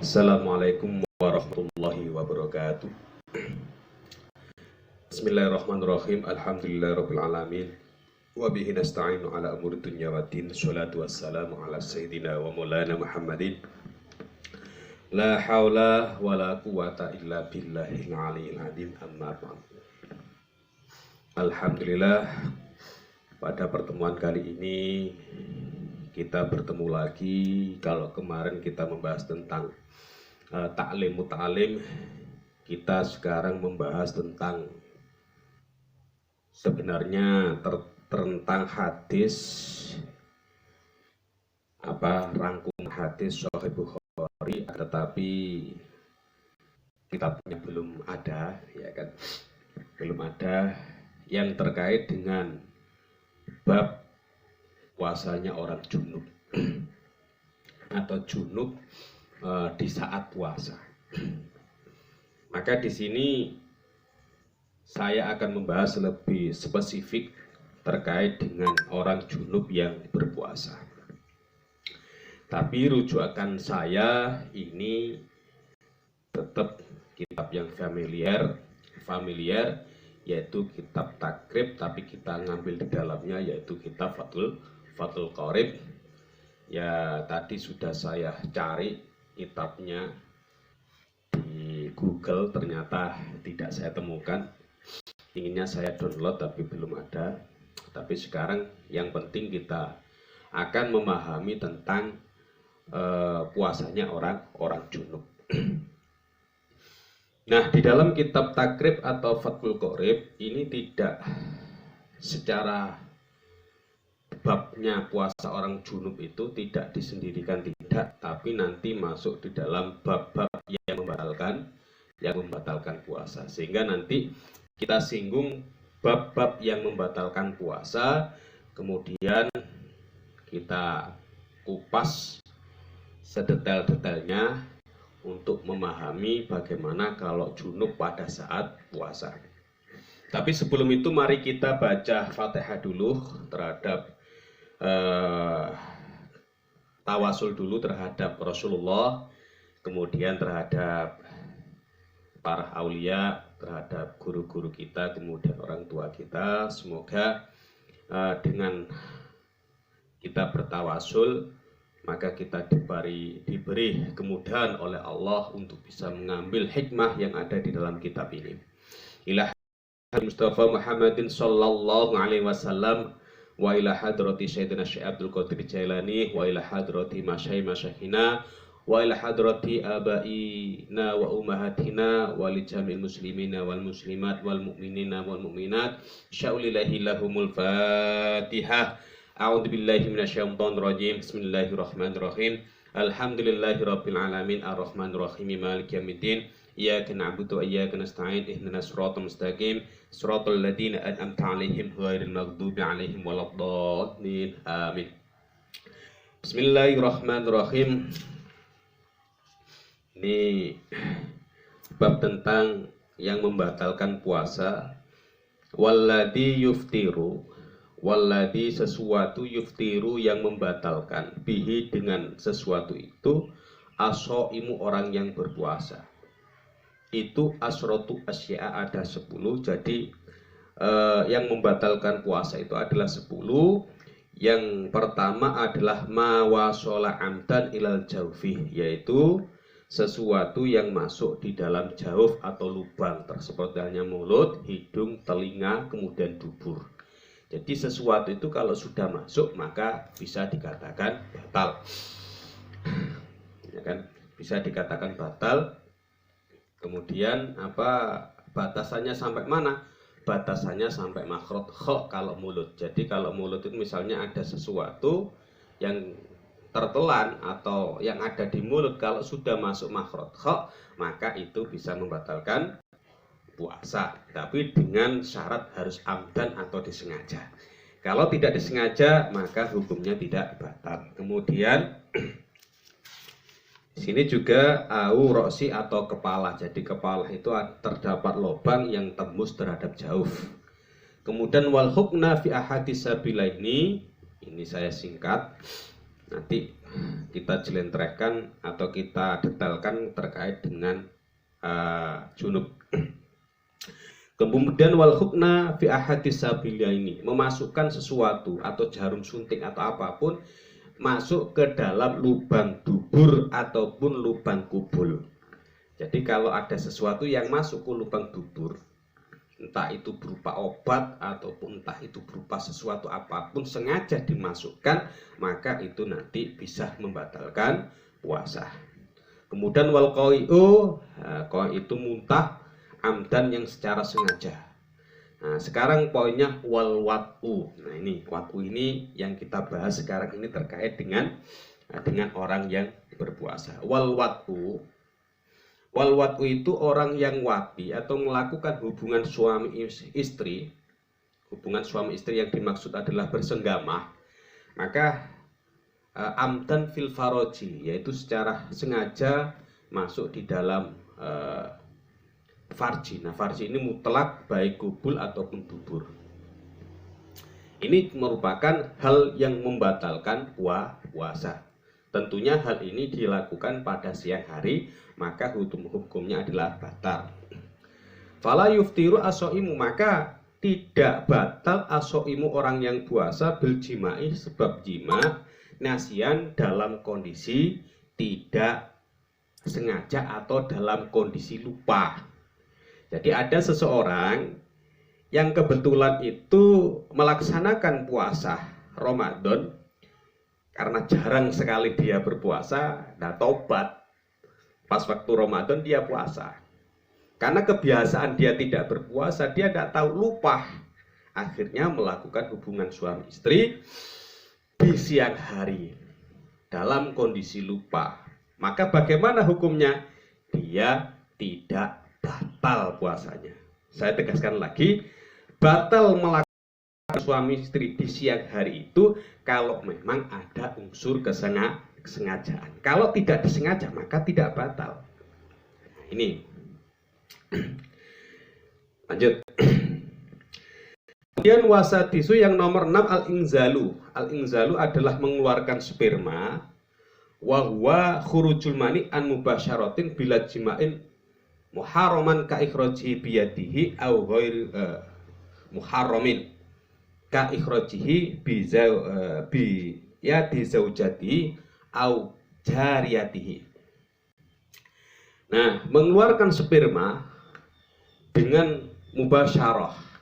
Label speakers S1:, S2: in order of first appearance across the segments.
S1: Assalamualaikum warahmatullahi wabarakatuh. Bismillahirrahmanirrahim. Alhamdulillahirabbil alamin. Wa bihi nasta'inu ala umuri dunya waddin. Shalatu wassalamu ala sayyidina wa maulana Muhammadin. La haula wala quwata illa billahil aliyil azim. Amma ba'du. Alhamdulillah, pada pertemuan kali ini kita bertemu lagi. Kalau kemarin kita membahas tentang ta'lim muta'alim, kita sekarang membahas tentang sebenarnya tentang hadis, rangkum hadis Sahih Bukhari, tetapi kitabnya belum ada, ya kan? Belum ada yang terkait dengan bab puasanya orang junub atau junub di saat puasa. Maka di sini saya akan membahas lebih spesifik terkait dengan orang junub yang berpuasa. Tapi rujukan saya ini tetap kitab yang familiar, yaitu kitab Takrib, tapi kita ngambil di dalamnya yaitu kitab Fathul Qorib. Ya, tadi sudah saya cari kitabnya di Google, ternyata tidak saya temukan. Inginnya saya download tapi belum ada. Tapi sekarang yang penting kita akan memahami tentang puasanya orang junub. Nah, di dalam kitab Takrib atau Fathul Qorib ini tidak secara babnya puasa orang junub itu tidak disendirikan, tidak, tapi nanti masuk di dalam bab-bab yang membatalkan puasa. Sehingga nanti kita singgung bab-bab yang membatalkan puasa, kemudian kita kupas sedetail-detailnya untuk memahami bagaimana kalau junub pada saat puasa. Tapi sebelum itu mari kita baca Fatihah dulu terhadap tawasul dulu terhadap Rasulullah, kemudian terhadap para aulia, terhadap guru-guru kita, kemudian orang tua kita. Semoga dengan kita bertawasul maka kita diberi kemudahan oleh Allah untuk bisa mengambil hikmah yang ada di dalam kitab ini. Ila Mustafa Muhammadin sallallahu alaihi wasallam, wa ila hadrati Sayyidina Syekh Abdul Qadir Jailani, wa ila hadrati masyaihina, wa ila hadrati abaina wa ummahatina, wa li jamil muslimina wal muslimat wal mu'minina wal mu'minat. Syaulillahi lahumul Fatihah. A'udzu billahi minasyaitonir rajim. Bismillahirrahmanirrahim. Alhamdulillahirabbil alamin arrahmanir rahim maliki yaumiddin. Iyyaka na'budu wa iyyaka nasta'in. Ihdinas siratal mustaqim. Siratal ladzina an'amta 'alaihim ghairil maghdubi 'alaihim waladdallin. Amin. Bismillahirrahmanirrahim. Ini bab tentang yang membatalkan puasa. Walladzi yuftiru, walladzi sesuatu, yuftiru yang membatalkan, bihi dengan sesuatu itu, asoimu orang yang berpuasa. Itu asrotu asya, ada 10. Jadi yang membatalkan puasa itu adalah 10. Yang pertama adalah mawasola amdan ilal jaufi, yaitu sesuatu yang masuk di dalam jauf atau lubang, seperti halnya mulut, hidung, telinga, kemudian dubur. Jadi sesuatu itu kalau sudah masuk maka bisa dikatakan batal, ya kan? Bisa dikatakan batal. Kemudian batasannya sampai mana? Batasannya sampai makhraj kha kalau mulut. Jadi kalau mulut itu misalnya ada sesuatu yang tertelan atau yang ada di mulut, kalau sudah masuk makhraj kha maka itu bisa membatalkan puasa, tapi dengan syarat harus amdan atau disengaja. Kalau tidak disengaja maka hukumnya tidak batal. Kemudian sini juga au roksi atau kepala. Jadi kepala itu terdapat lubang yang tembus terhadap jauf. Kemudian wal hukna fi ahadis sabilaini, ini saya singkat. nanti kita jelentrehkan atau kita detailkan terkait dengan junub. Kemudian wal hukna fi ahadis sabilia ini memasukkan sesuatu atau jarum suntik atau apapun masuk ke dalam lubang dubur ataupun lubang kubul. Jadi kalau ada sesuatu yang masuk ke lubang dubur, entah itu berupa obat ataupun entah itu berupa sesuatu apapun sengaja dimasukkan, maka itu nanti bisa membatalkan puasa. Kemudian wal qai'u, itu muntah amdan yang secara sengaja. Nah, sekarang poinnya wal wat'u. Nah, ini wat'u ini yang kita bahas sekarang ini terkait dengan orang yang berpuasa. Wal wat'u itu orang yang wati atau melakukan hubungan suami istri. Hubungan suami istri yang dimaksud adalah bersenggama. Maka amdan fil faroji, yaitu secara sengaja masuk di dalam farji. Nah, farji ini mutlak baik kubul ataupun dubur. Ini merupakan hal yang membatalkan puasa. Tentunya hal ini dilakukan pada siang hari, maka hukumnya adalah batal. Fala yuftiru asoimu, maka tidak batal asoimu orang yang puasa bil jima'i sebab jima nasian dalam kondisi tidak sengaja atau dalam kondisi lupa. Jadi ada seseorang yang kebetulan itu melaksanakan puasa Ramadan karena jarang sekali dia berpuasa, nah tobat pas waktu Ramadan dia puasa. Karena kebiasaan dia tidak berpuasa, dia tidak tahu, lupa. Akhirnya melakukan hubungan suami istri di siang hari dalam kondisi lupa. Maka bagaimana hukumnya? Dia tidak batal puasanya. Saya tegaskan lagi, batal melakukan suami istri di siang hari itu kalau memang ada unsur kesengajaan. Kalau tidak disengaja maka tidak batal. Ini lanjut. Kemudian wasadisu yang nomor 6 al-ingzalu. Al-ingzalu adalah mengeluarkan sperma. Wa huwa khurujul mani an mubasyaratin bila jima'in muharraman ka ikhrajihi biyadihi au ghairi muharramin ka ikhrajihi bi yadi zaujatihi au jariyatihi. Nah, mengeluarkan sperma dengan mubasyarah.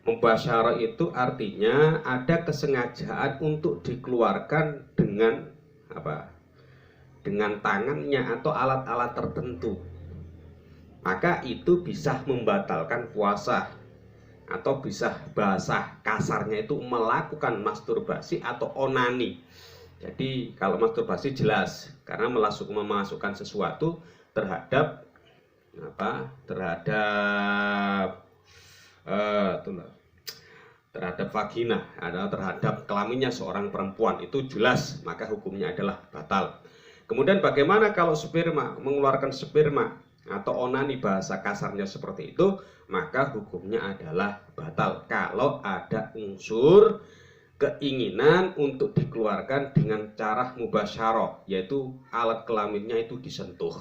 S1: Mubasyarah itu artinya ada kesengajaan untuk dikeluarkan dengan apa? Dengan tangannya atau alat-alat tertentu. Maka itu bisa membatalkan puasa, atau bisa bahasa kasarnya itu melakukan masturbasi atau onani. Jadi kalau masturbasi jelas karena memasukkan sesuatu terhadap apa? Terhadap vagina, adalah terhadap kelaminnya seorang perempuan, itu jelas, maka hukumnya adalah batal. Kemudian bagaimana kalau sperma, mengeluarkan sperma atau onani bahasa kasarnya seperti itu, maka hukumnya adalah batal kalau ada unsur keinginan untuk dikeluarkan dengan cara mubasyarah, yaitu alat kelaminnya itu disentuh.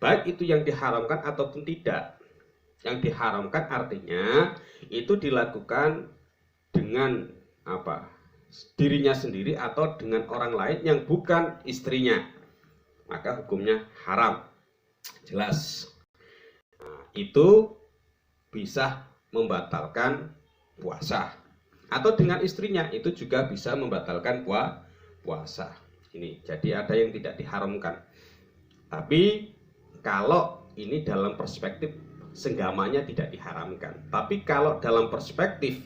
S1: Baik itu yang diharamkan ataupun tidak. Yang diharamkan artinya itu dilakukan dengan apa? Dirinya sendiri atau dengan orang lain yang bukan istrinya. Maka hukumnya haram. Jelas. Nah, itu bisa membatalkan puasa. Atau dengan istrinya itu juga bisa membatalkan puasa. Ini jadi ada yang tidak diharamkan. Tapi kalau ini dalam perspektif senggamanya tidak diharamkan. Tapi kalau dalam perspektif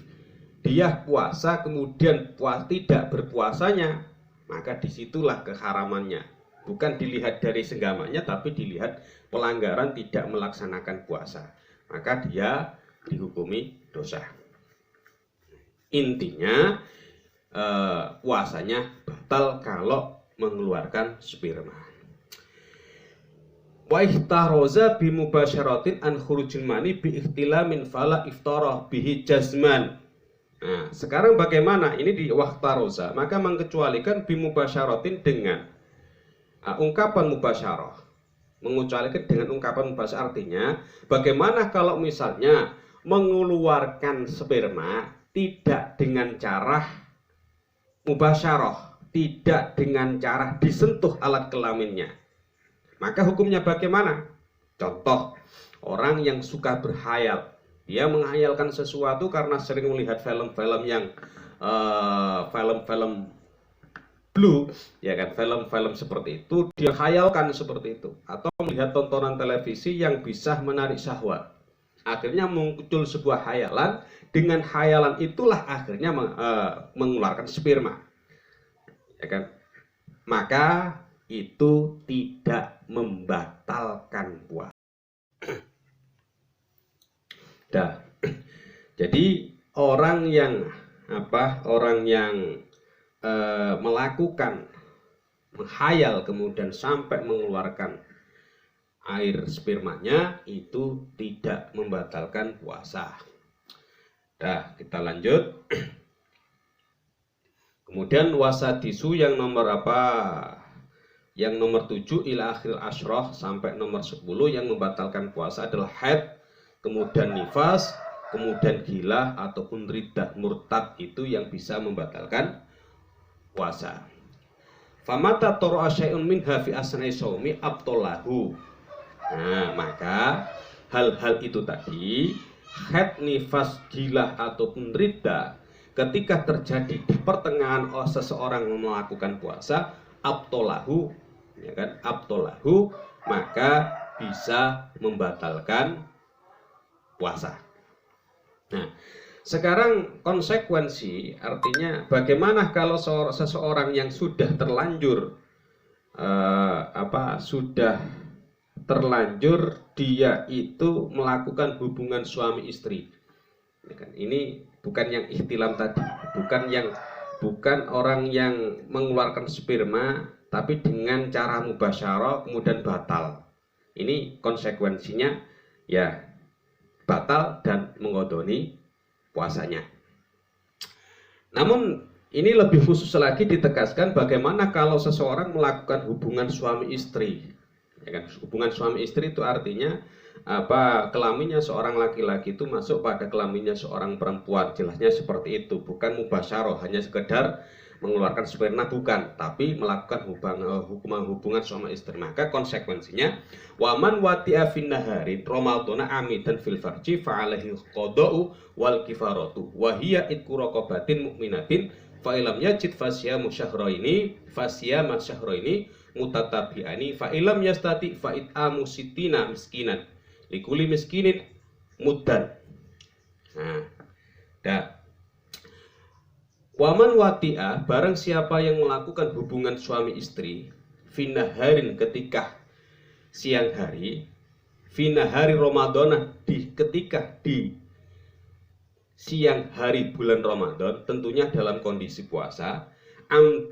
S1: dia puasa kemudian tidak berpuasanya, maka disitulah keharamannya. Bukan dilihat dari senggamanya, tapi dilihat pelanggaran tidak melaksanakan puasa. Maka dia dihukumi dosa. Intinya puasanya batal kalau mengeluarkan sperma. Wa ihtaroza bi mubasyaratin an khurujil mani bi ihtilamin fala iftarah bihi jazman. Nah, sekarang bagaimana? Ini di waqtaroza, maka mengecualikan bimubasyaratin dengan ungkapan mubasyarah. Mengecualikan dengan ungkapan mubasyarah artinya bagaimana kalau misalnya mengeluarkan sperma tidak dengan cara mubasyarah, tidak dengan cara disentuh alat kelaminnya. Maka hukumnya bagaimana? Contoh, orang yang suka berhayal, dia menghayalkan sesuatu karena sering melihat film-film yang film-film blue, ya kan, film-film seperti itu, dia hayalkan seperti itu, atau melihat tontonan televisi yang bisa menarik syahwat. Akhirnya muncul sebuah hayalan, dengan hayalan itulah akhirnya mengeluarkan sperma, ya kan? Maka itu tidak membatalkan puasa. Dah. Jadi orang yang melakukan menghayal kemudian sampai mengeluarkan air spermanya itu tidak membatalkan puasa. Dah, kita lanjut. Kemudian wasadisu yang nomor apa? Yang nomor 7 ila akhir asyrah sampai nomor 10 yang membatalkan puasa adalah haid, kemudian nifas, kemudian gila ataupun riddah murtad, itu yang bisa membatalkan puasa. Famata tara syai'un minha fi asnai shaumi abtalahu. Nah, maka hal-hal itu tadi, haid, nifas, gila ataupun riddah, ketika terjadi di pertengahan seseorang melakukan puasa, abtolahu, ya kan, abtolahu, maka bisa membatalkan puasa. Nah, sekarang konsekuensi, artinya bagaimana kalau seseorang yang sudah terlanjur sudah terlanjur dia itu melakukan hubungan suami istri, ya kan? Ini bukan yang ihtilam tadi, bukan orang yang mengeluarkan sperma tapi dengan cara mubasyarah kemudian batal. Ini konsekuensinya ya batal dan mengodoni puasanya. Namun ini lebih khusus lagi ditegaskan bagaimana kalau seseorang melakukan hubungan suami istri, ya kan? Hubungan suami istri itu artinya kelaminnya seorang laki-laki itu masuk pada kelaminnya seorang perempuan, jelasnya seperti itu, bukan mubasyarah hanya sekedar mengeluarkan sperma, bukan, tapi melakukan hubungan suami istri. Maka konsekuensinya waman wati'a fin nahari ramadhana amidan fil farji fa alaihi qada'u wal kifaratu wa hiya itqu raqabatin mu'minatin fa ilam yajid fasyamu syahraini fasyama syahraini mutatabi'ani fa ilam yastati fa it'amu sittina miskinan likuli miskinin muddan. Nah, dah. Waman wati'ah, barang siapa yang melakukan hubungan suami istri finaharin ketika siang hari, finahari Ramadana ketika di siang hari bulan Ramadan, tentunya dalam kondisi puasa,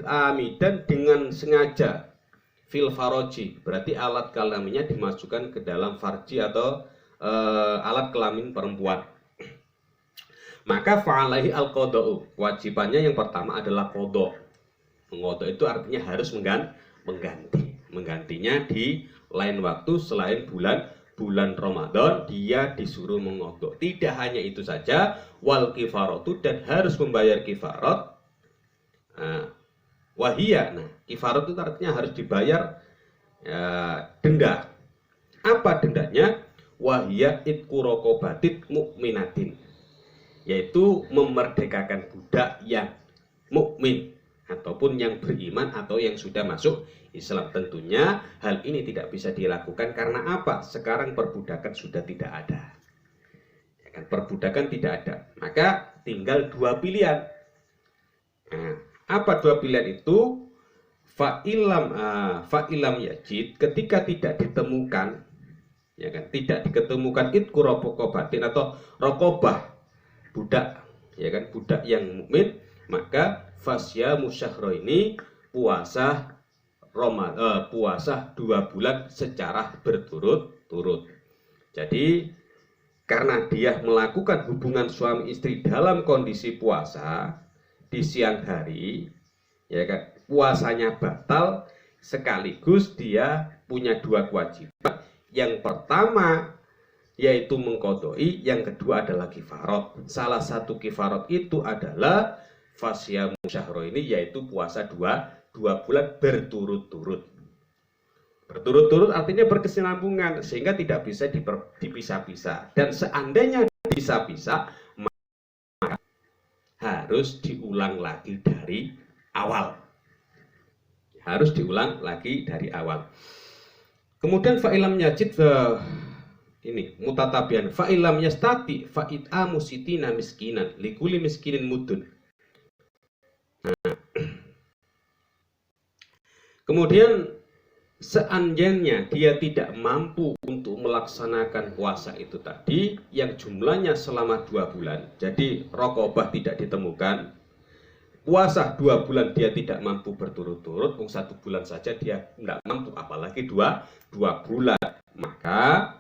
S1: amidan dengan sengaja, fil faroji, berarti alat kelaminnya dimasukkan ke dalam farji atau alat kelamin perempuan. Maka fa'alaihi al-qada'u, kewajibannya yang pertama adalah qada'. Qada' itu artinya harus menggantinya di lain waktu selain bulan Ramadan, dia disuruh mengqada'. Tidak hanya itu saja, wal kifaratu, dan harus membayar kifarat. Wahia, nah kifarat itu artinya harus dibayar denda. Apa dendanya? Wahia itqu raqabatin mu'minatin, yaitu memerdekakan budak yang mukmin ataupun yang beriman atau yang sudah masuk Islam. Tentunya hal ini tidak bisa dilakukan karena apa? Sekarang perbudakan sudah tidak ada, ya kan? Perbudakan tidak ada, maka tinggal dua pilihan. Nah, apa dua pilihan itu? Fa'ilam yajid, ketika tidak ditemukan, ya kan, tidak diketemukan itqu raqabatin atau raqabah, budak, ya kan, budak yang mukmin, maka fasyamu syahraini, puasa puasa 2 bulan secara berturut-turut. Jadi karena dia melakukan hubungan suami istri dalam kondisi puasa di siang hari, ya kan, puasanya batal, sekaligus dia punya dua kewajiban. Yang pertama yaitu mengqadai, yang kedua adalah kifarat. Salah satu kifarat itu adalah fasyamu syahraini, yaitu puasa dua bulan berturut-turut. Berturut-turut artinya berkesinambungan, sehingga tidak bisa dipisah-pisah. Dan seandainya dipisah-pisah, maka harus diulang lagi dari awal. Harus diulang lagi dari awal. Kemudian fa'ilam yajid ini mutatabian, fa'ilam yastati fa'it'amu sitina miskinan likuli miskinin mudun. Nah. Kemudian seandainya dia tidak mampu untuk melaksanakan puasa itu tadi yang jumlahnya selama 2 bulan, jadi raqabah tidak ditemukan, puasa 2 bulan dia tidak mampu berturut-turut, 1 bulan saja dia tidak mampu, apalagi 2 bulan, maka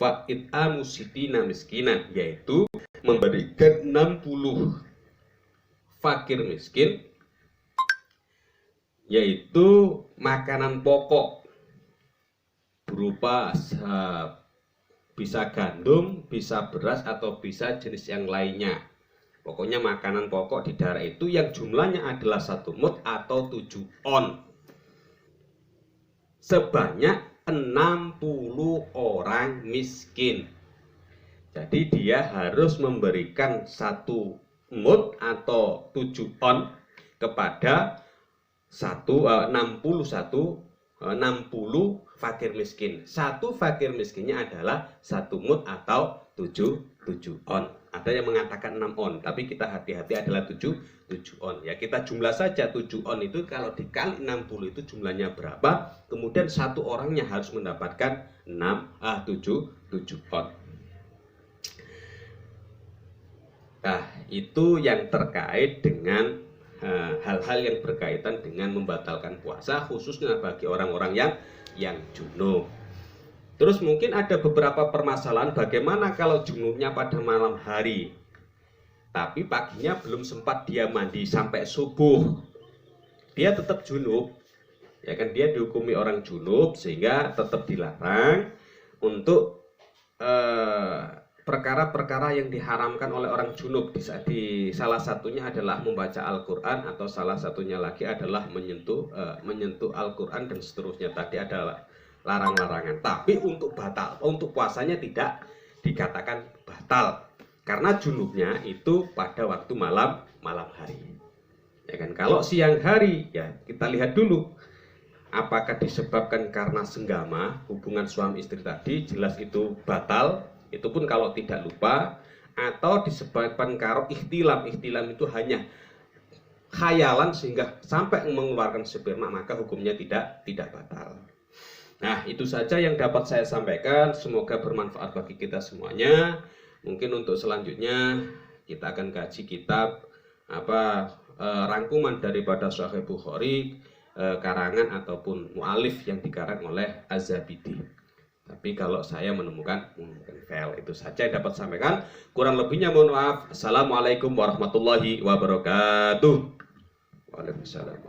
S1: fa'it'amu sitina miskinan, yaitu memberikan 60 fakir miskin, yaitu makanan pokok berupa bisa gandum, bisa beras, atau bisa jenis yang lainnya. Pokoknya makanan pokok di daerah itu yang jumlahnya adalah 1 mud atau 7 on, sebanyak 60 orang miskin. Jadi dia harus memberikan 1 mud atau 7 on kepada 60 fakir miskin. 1 fakir miskinnya adalah 1 mud atau 7 on. Ada yang mengatakan 6 on, tapi kita hati-hati adalah 7 on. Ya, kita jumlah saja 7 on itu kalau dikali 60 itu jumlahnya berapa? Kemudian 1 orangnya harus mendapatkan 7 on. Nah, itu yang terkait dengan hal-hal yang berkaitan dengan membatalkan puasa, khususnya bagi orang-orang yang junub. Terus mungkin ada beberapa permasalahan, bagaimana kalau junubnya pada malam hari, tapi paginya belum sempat dia mandi sampai subuh, dia tetap junub, ya kan, dia dihukumi orang junub, sehingga tetap dilarang untuk perkara-perkara yang diharamkan oleh orang junub. Di salah satunya adalah membaca Al-Quran, atau salah satunya lagi adalah menyentuh Al-Quran dan seterusnya. Tadi adalah larang-larangan. Tapi untuk puasanya tidak dikatakan batal, karena junubnya itu pada waktu malam hari. Ya kan, kalau siang hari ya kita lihat dulu apakah disebabkan karena senggama hubungan suami istri tadi, jelas itu batal. Itu pun kalau tidak lupa, atau disebabkan karo ihtilam. Ihtilam itu hanya khayalan sehingga sampai mengeluarkan sperma, maka hukumnya tidak batal. Nah, itu saja yang dapat saya sampaikan. Semoga bermanfaat bagi kita semuanya. Mungkin untuk selanjutnya kita akan kaji kitab rangkuman daripada Sahih Bukhari, karangan ataupun mu'alif yang dikarang oleh Az-Zabidi. Tapi kalau saya menemukan fail. Itu saja yang dapat sampaikan. Kurang lebihnya mohon maaf. Assalamualaikum warahmatullahi wabarakatuh. Waalaikumsalam.